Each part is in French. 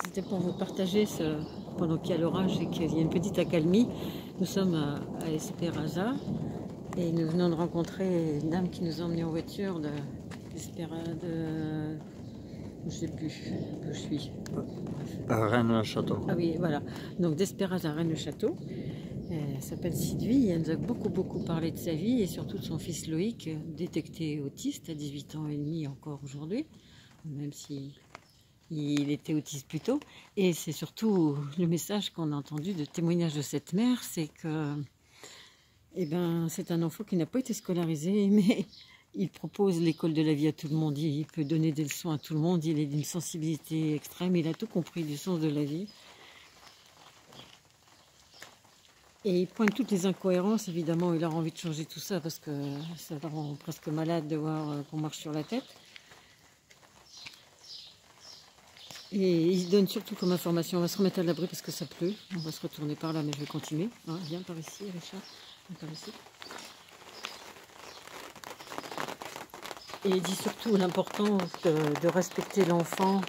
C'était pour vous partager pendant qu'il y a l'orage et qu'il y a une petite accalmie. Nous sommes à Esperanza et nous venons de rencontrer une dame qui nous a emmenés en voiture d'Esperada. Je ne sais plus où je suis. Rennes-le-Château. Ah oui, voilà. Donc d'Esperanza à Rennes-le-Château. Elle s'appelle Sylvie. Elle nous a beaucoup parlé de sa vie et surtout de son fils Loïc, détecté autiste à 18 ans et demi encore aujourd'hui, même si il était autiste plus tôt. Et c'est surtout le message qu'on a entendu de témoignage de cette mère, c'est que c'est un enfant qui n'a pas été scolarisé, mais il propose l'école de la vie à tout le monde. Il peut donner des leçons à tout le monde. Il est d'une sensibilité extrême. Il a tout compris du sens de la vie. Et il pointe toutes les incohérences. Évidemment, il a envie de changer tout ça parce que ça le rend presque malade de voir qu'on marche sur la tête. Et il donne surtout comme information, on va se remettre à l'abri parce que ça pleut. On va se retourner par là, mais je vais continuer. Hein, viens par ici, Richard. Viens par ici. Et il dit surtout l'importance de respecter l'enfant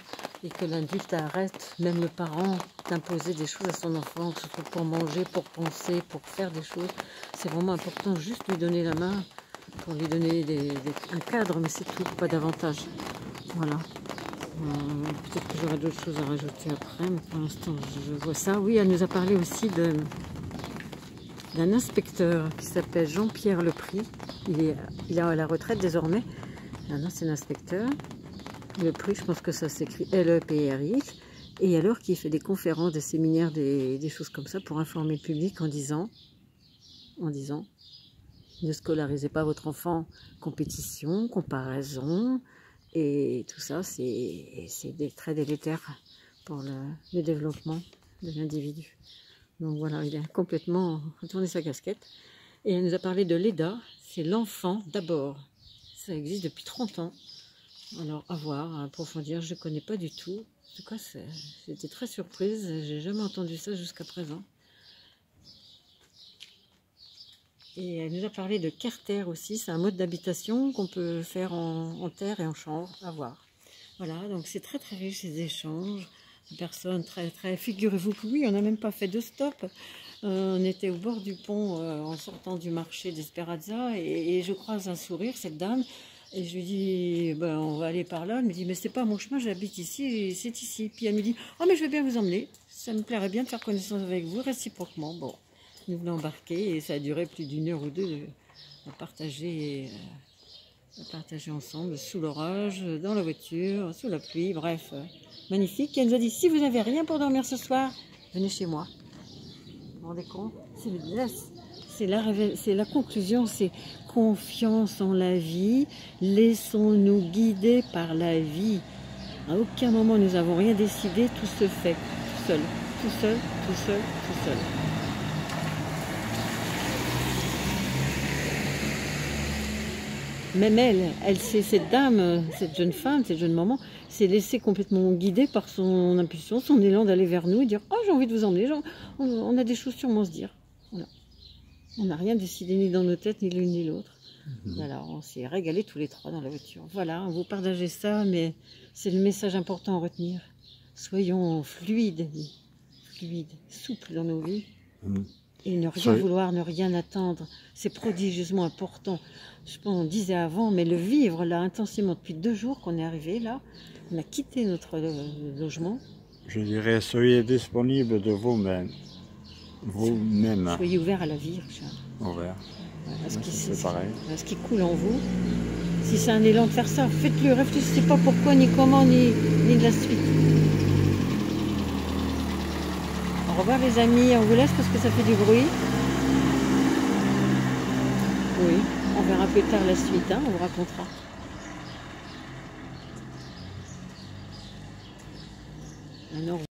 et que l'adulte arrête, même le parent, d'imposer des choses à son enfant, que ce soit pour manger, pour penser, pour faire des choses. C'est vraiment important juste lui donner la main pour lui donner un cadre, mais c'est tout, pas davantage. Voilà. Peut-être que j'aurai d'autres choses à rajouter après, mais pour l'instant je vois ça. Oui, elle nous a parlé aussi d'un inspecteur qui s'appelle Jean-Pierre Lepris. Il est à la retraite désormais. Maintenant c'est l'inspecteur. Lepris, je pense que ça s'écrit L-E-P-R-I-X. Et alors qui fait des conférences, des séminaires, des choses comme ça pour informer le public en disant ne scolarisez pas votre enfant, compétition, comparaison. Et tout ça, c'est très délétère pour le développement de l'individu. Donc voilà, il a complètement retourné sa casquette. Et elle nous a parlé de l'EDA, c'est l'enfant d'abord. Ça existe depuis 30 ans. Alors à voir, à approfondir, je ne connais pas du tout. En tout cas, j'étais très surprise, j'ai jamais entendu ça jusqu'à présent. Et elle nous a parlé de carter aussi, c'est un mode d'habitation qu'on peut faire en terre et en chambre, à voir. Voilà, donc c'est très riche ces échanges, des personnes très... Figurez-vous que oui, on n'a même pas fait de stop. On était au bord du pont en sortant du marché d'Esperanza et je croise un sourire, cette dame, et je lui dis, on va aller par là. Elle me dit, mais c'est pas mon chemin, j'habite ici, c'est ici. Puis elle me dit, oh mais je vais bien vous emmener, ça me plairait bien de faire connaissance avec vous, réciproquement. Bon. Nous venons embarquer et ça a duré plus d'une heure ou deux à partager ensemble, sous l'orage, dans la voiture, sous la pluie, bref, magnifique. Et elle nous a dit, si vous n'avez rien pour dormir ce soir, venez chez moi. Vous vous rendez compte? C'est la conclusion, c'est confiance en la vie, laissons-nous guider par la vie. À aucun moment nous n'avons rien décidé, tout se fait tout seul, tout seul, tout seul, tout seul. Même elle sait, cette dame, cette jeune femme, cette jeune maman, s'est laissée complètement guidée par son impulsion, son élan d'aller vers nous et dire « Oh, j'ai envie de vous emmener, on a des choses sûrement à se dire. » Voilà. On n'a rien décidé ni dans nos têtes, ni l'une ni l'autre. Alors, on s'est régalés tous les trois dans la voiture. Voilà, on vous partageait ça, mais c'est le message important à retenir. Soyons fluides, souples dans nos vies. Et ne rien vouloir, ne rien attendre, c'est prodigieusement important. Je pense qu'on disait avant, mais le vivre là intensément depuis 2 jours qu'on est arrivé là, on a quitté notre logement. Je dirais, soyez disponible de vous-même. Soyez ouvert à la vie, Richard. Ouvert. C'est pareil. À ce qui coule en vous. Si c'est un élan de faire ça, faites-le. Réfléchissez pas pourquoi, ni comment, ni de la suite. Au revoir les amis, on vous laisse parce que ça fait du bruit. Oui, on verra plus tard la suite, hein, on vous racontera.